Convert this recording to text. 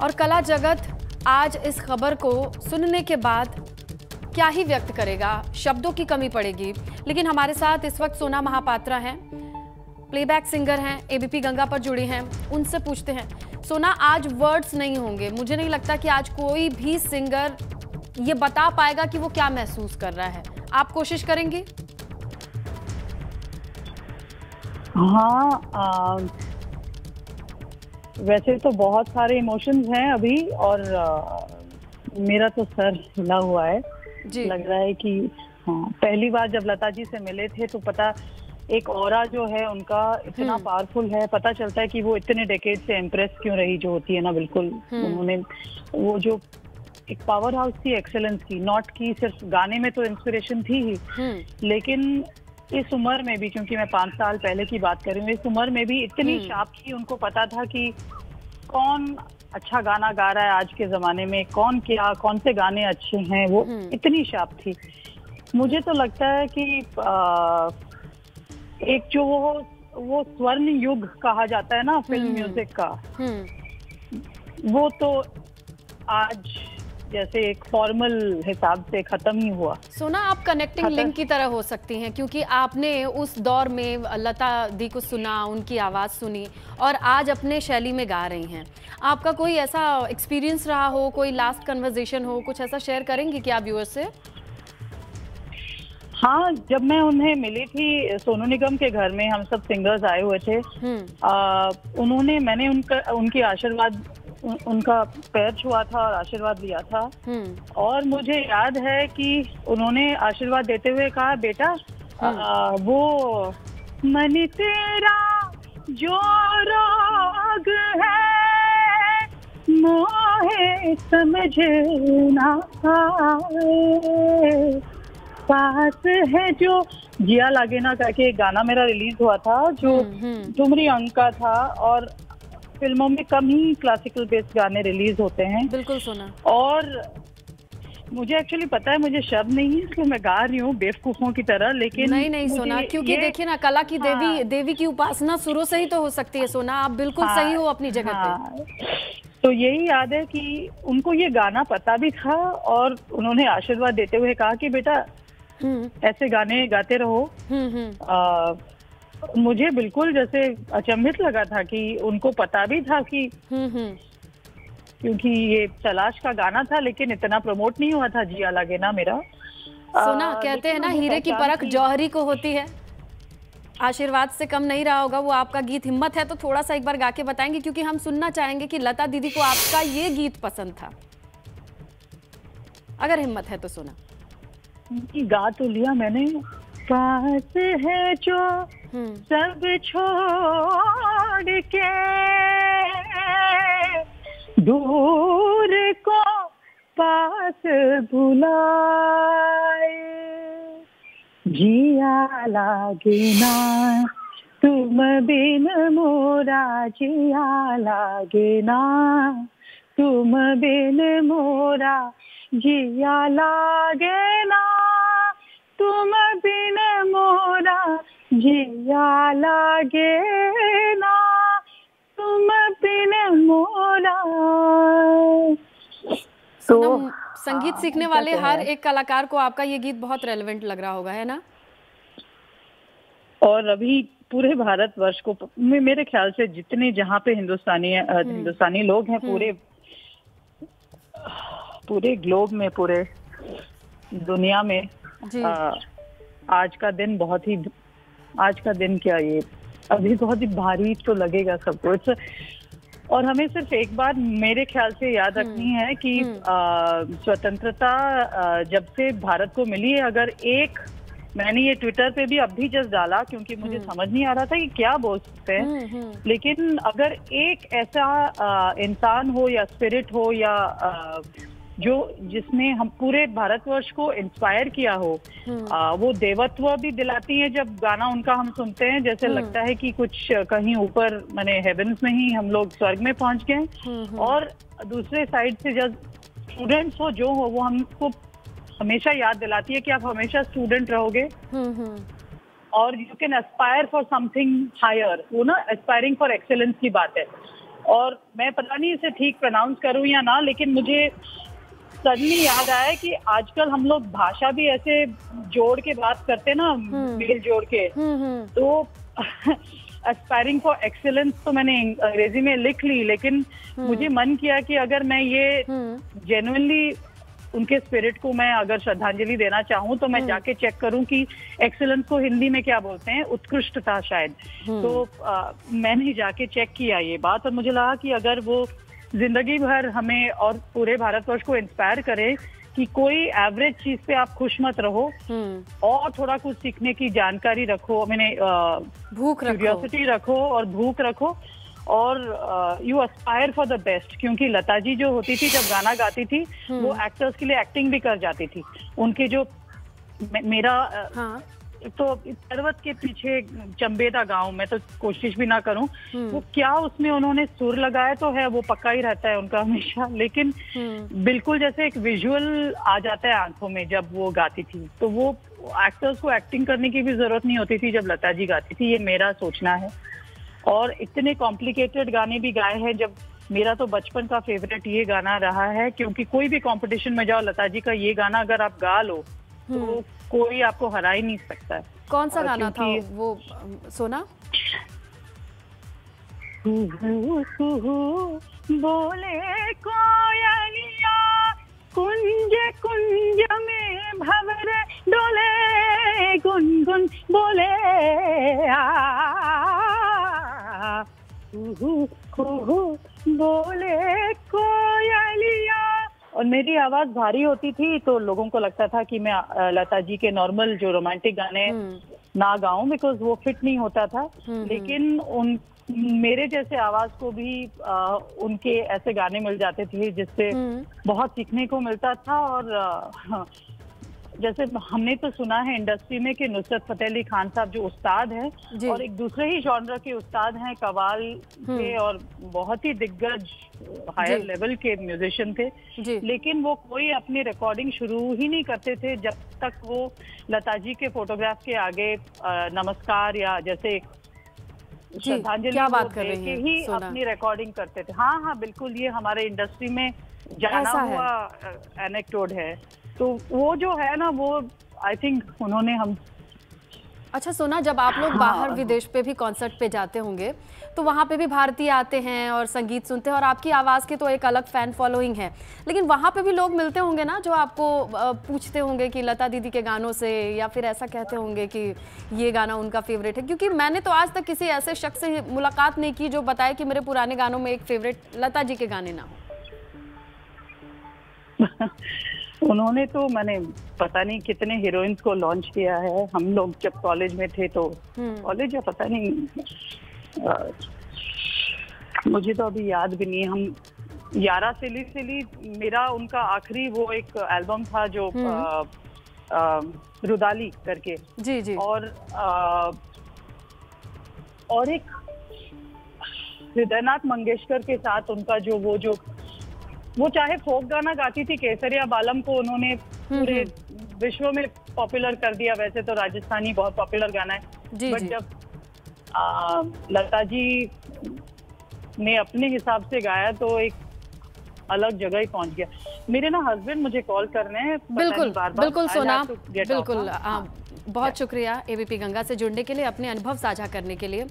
और कला जगत आज इस खबर को सुनने के बाद क्या ही व्यक्त करेगा, शब्दों की कमी पड़ेगी। लेकिन हमारे साथ इस वक्त सोना महापात्रा हैं, प्लेबैक सिंगर हैं, एबीपी गंगा पर जुड़ी हैं। उनसे पूछते हैं, सोना आज वर्ड्स नहीं होंगे, मुझे नहीं लगता कि आज कोई भी सिंगर ये बता पाएगा कि वो क्या महसूस कर रहा है। आप कोशिश करेंगी? हाँ, वैसे तो बहुत सारे इमोशंस हैं अभी, और मेरा तो सर हिला हुआ है जी। लग रहा है कि हाँ, पहली बार जब लता जी से मिले थे तो पता एक ऑरा जो है उनका इतना पावरफुल है, पता चलता है कि वो इतने डेकेड से इम्प्रेस क्यों रही, जो होती है ना, बिल्कुल उन्होंने वो जो एक पावर हाउस थी एक्सेलेंस की, नॉट की सिर्फ गाने में तो इंस्पिरेशन थी ही, लेकिन इस उम्र में भी, क्योंकि मैं 5 साल पहले की बात कर रही हूँ, इस उम्र में भी इतनी शार्प थी, उनको पता था कि कौन अच्छा गाना गा रहा है आज के जमाने में, कौन से गाने अच्छे हैं, वो इतनी शार्प थी। मुझे तो लगता है कि एक जो वो स्वर्ण युग कहा जाता है ना फिल्म म्यूजिक का, वो तो आज जैसे एक फॉर्मल हिसाब से खत्म ही हुआ। सोना, आप कनेक्टिंग लिंक की तरह हो सकती हैं, क्योंकि आपने उस दौर में लता दी को सुना, उनकी आवाज़ सुनी और आज अपने शैली में गा रही हैं। आपका कोई ऐसा एक्सपीरियंस रहा हो, कोई लास्ट कन्वर्सेशन हो, कुछ ऐसा शेयर करेंगी क्या व्यूअर्स से? हाँ, जब मैं उन्हें मिली थी सोनू निगम के घर में, हम सब सिंगर्स आए हुए थे, मैंने उनकी आशीर्वाद, उनका पैर छुआ था और आशीर्वाद लिया था। और मुझे याद है कि उन्होंने आशीर्वाद देते हुए कहा, बेटा वो मन तेरा जो रोग है मोहे समझना आए, पास है जो जिया लागे ना करके एक गाना मेरा रिलीज हुआ था, जो ठुमरी अंक का था, और फिल्मों में कम ही क्लासिकल बेस्ड गाने रिलीज होते हैं। बिल्कुल सुना। और मुझे एक्चुअली पता है, मुझे शब्द नहीं है इसलिए मैं गा रही हूँ बेवकूफों की तरह, लेकिन नहीं सोना, क्योंकि देखिए ना, कला की देवी की उपासना शुरू से ही तो हो सकती है। सोना, आप बिल्कुल सही हो अपनी जगह पे। तो यही याद है कि उनको ये गाना पता भी था और उन्होंने आशीर्वाद देते हुए कहा कि बेटा ऐसे गाने गाते रहो। मुझे बिल्कुल जैसे अचंभित लगा था कि उनको पता भी था कि क्योंकि ये तलाश का गाना था, लेकिन इतना प्रमोट नहीं हुआ था जिया लागे ना मेरा। सोना, कहते हैं ना, हीरे की परख जौहरी को होती है। आशीर्वाद से कम नहीं रहा होगा वो आपका गीत। हिम्मत है तो थोड़ा सा एक बार गा के बताएंगे, क्योंकि हम सुनना चाहेंगे कि लता दीदी को आपका ये गीत पसंद था। अगर हिम्मत है तो सोना। गा तो लिया मैंने, पास है जो सब छोड़ के दूर को पास बुलाए, जिया लागे ना तुम बिन मोरा, जिया लागे ना तुम बिन मोरा, जिया लागे ना तुम बिन मोरा, जिया लागे ना तुम बिन मोरा। तो संगीत सीखने वाले हर एक कलाकार को आपका ये गीत बहुत रेलेवेंट लग रहा होगा, है ना? और अभी पूरे भारतवर्ष को, मेरे ख्याल से जितने जहाँ पे हिंदुस्तानी लोग हैं, पूरे ग्लोब में, पूरे दुनिया में आज का दिन क्या, ये अभी बहुत ही भारी तो लगेगा सबको। और हमें सिर्फ एक बात मेरे ख्याल से याद रखनी है कि स्वतंत्रता जब से भारत को मिली है, अगर एक, मैंने ये ट्विटर पे भी अभी जस्ट डाला क्योंकि मुझे समझ नहीं आ रहा था कि क्या बोल सकते हैं, लेकिन अगर एक ऐसा इंसान हो या स्पिरिट हो या जिसने हम पूरे भारतवर्ष को इंस्पायर किया हो, वो देवत्व भी दिलाती है जब गाना उनका हम सुनते हैं, जैसे लगता है कि कुछ कहीं ऊपर, माने हेवंस में ही हम लोग स्वर्ग में पहुंच गए। और दूसरे साइड से जब स्टूडेंट्स हो जो हो, वो हमको हमेशा याद दिलाती है कि आप हमेशा स्टूडेंट रहोगे और you can aspire for something higher. वो ना एस्पायरिंग फॉर एक्सेलेंस की बात है। और मैं पता नहीं इसे ठीक प्रोनाउंस करूं या ना, लेकिन मुझे सडनली याद आया कि आजकल हम लोग भाषा भी ऐसे जोड़ के बात करते ना, मेल जोड़ के, तो एस्पायरिंग फॉर एक्सीलेंस तो मैंने अंग्रेजी में लिख ली, लेकिन मुझे मन किया कि अगर मैं ये जेन्युइनली उनके स्पिरिट को मैं अगर श्रद्धांजलि देना चाहूँ तो मैं जाके चेक करूं कि एक्सीलेंस को हिंदी में क्या बोलते हैं, उत्कृष्टता शायद। तो मैंने जाके चेक किया ये बात, और मुझे लगा कि अगर वो जिंदगी भर हमें और पूरे भारतवर्ष को इंस्पायर करे कि कोई एवरेज चीज पे आप खुश मत रहो और थोड़ा कुछ सीखने की जानकारी रखो, मैंने भूख रखो, क्यूरियोसिटी रखो और भूख रखो, और you Aspire for the best. क्योंकि लता जी जो होती थी जब गाना गाती थी वो एक्टर्स के लिए एक्टिंग भी कर जाती थी। उनके जो मेरा हाँ। तो पर्वत के पीछे चंबेदा गांव में तो कोशिश भी ना करूं, वो क्या उसमें उन्होंने सुर लगाया तो है, वो पक्का ही रहता है उनका हमेशा, लेकिन बिल्कुल जैसे एक विजुअल आ जाता है आंखों में जब वो गाती थी। तो वो एक्टर्स को एक्टिंग करने की भी जरूरत नहीं होती थी जब लता जी गाती थी, ये मेरा सोचना है। और इतने कॉम्प्लिकेटेड गाने भी गाए हैं, जब मेरा तो बचपन का फेवरेट ये गाना रहा है, क्योंकि कोई भी कंपटीशन में जाओ लता जी का ये गाना अगर आप गा लो तो कोई आपको हरा ही नहीं सकता है। कौन सा गाना था वो सोना? बोले कोयलिया कुंज कुंज में भंवर डोले, गुनगुन बोले बोले कोयलिया। और मेरी आवाज भारी होती थी तो लोगों को लगता था कि मैं लता जी के नॉर्मल जो रोमांटिक गाने ना गाऊं, बिकॉज वो फिट नहीं होता था। लेकिन मेरे जैसे आवाज को भी उनके ऐसे गाने मिल जाते थे जिससे बहुत सीखने को मिलता था। और जैसे हमने तो सुना है इंडस्ट्री में कि नुसरत फतेह अली खान साहब जो उस्ताद हैं और एक दूसरे ही जॉनर के उस्ताद हैं, कवाल के, और बहुत ही दिग्गज हायर लेवल के म्यूजिशियन थे, लेकिन वो कोई अपनी रिकॉर्डिंग शुरू ही नहीं करते थे जब तक वो लता जी के फोटोग्राफ के आगे नमस्कार या जैसे श्रद्धांजलि क्या बात कर रही हैं, ही अपनी रिकॉर्डिंग करते थे। हाँ हाँ बिल्कुल, ये हमारे इंडस्ट्री में जाना हुआ एनेक्डोट है। तो वो जो है ना, वो आई थिंक उन्होंने हम। अच्छा सोना, जब आप लोग बाहर विदेश पे भी कॉन्सर्ट पे जाते होंगे तो वहाँ पे भी भारतीय आते हैं और संगीत सुनते हैं, और आपकी आवाज़ की तो एक अलग फैन फॉलोइंग है, लेकिन वहाँ पे भी लोग मिलते होंगे ना जो आपको पूछते होंगे कि लता दीदी के गानों से, या फिर ऐसा कहते होंगे कि ये गाना उनका फेवरेट है? क्योंकि मैंने तो आज तक किसी ऐसे शख्स से मुलाकात नहीं की जो बताए कि मेरे पुराने गानों में एक फेवरेट लता जी के गाने ना हो। उन्होंने तो मैंने पता नहीं कितने हीरोइंस को लॉन्च किया है। हम लोग जब कॉलेज में थे तो कॉलेज या पता नहीं, मुझे तो अभी याद भी नहीं है। हम यारा सिली सिली मेरा उनका आखिरी वो एक एल्बम था जो रुदाली करके जी। और एक हृदयनाथ मंगेशकर के साथ उनका जो वो चाहे फोक गाना गाती थी, केसरिया बालम को उन्होंने पूरे विश्व में पॉपुलर कर दिया। वैसे तो राजस्थानी बहुत पॉपुलर गाना है, बट जब लता जी ने अपने हिसाब से गाया तो एक अलग जगह ही पहुंच गया। मेरे ना हस्बैंड मुझे कॉल कर रहे हैं। बिल्कुल सोना, बिल्कुल बहुत शुक्रिया एबीपी गंगा से जुड़ने के लिए, अपने अनुभव साझा करने के लिए।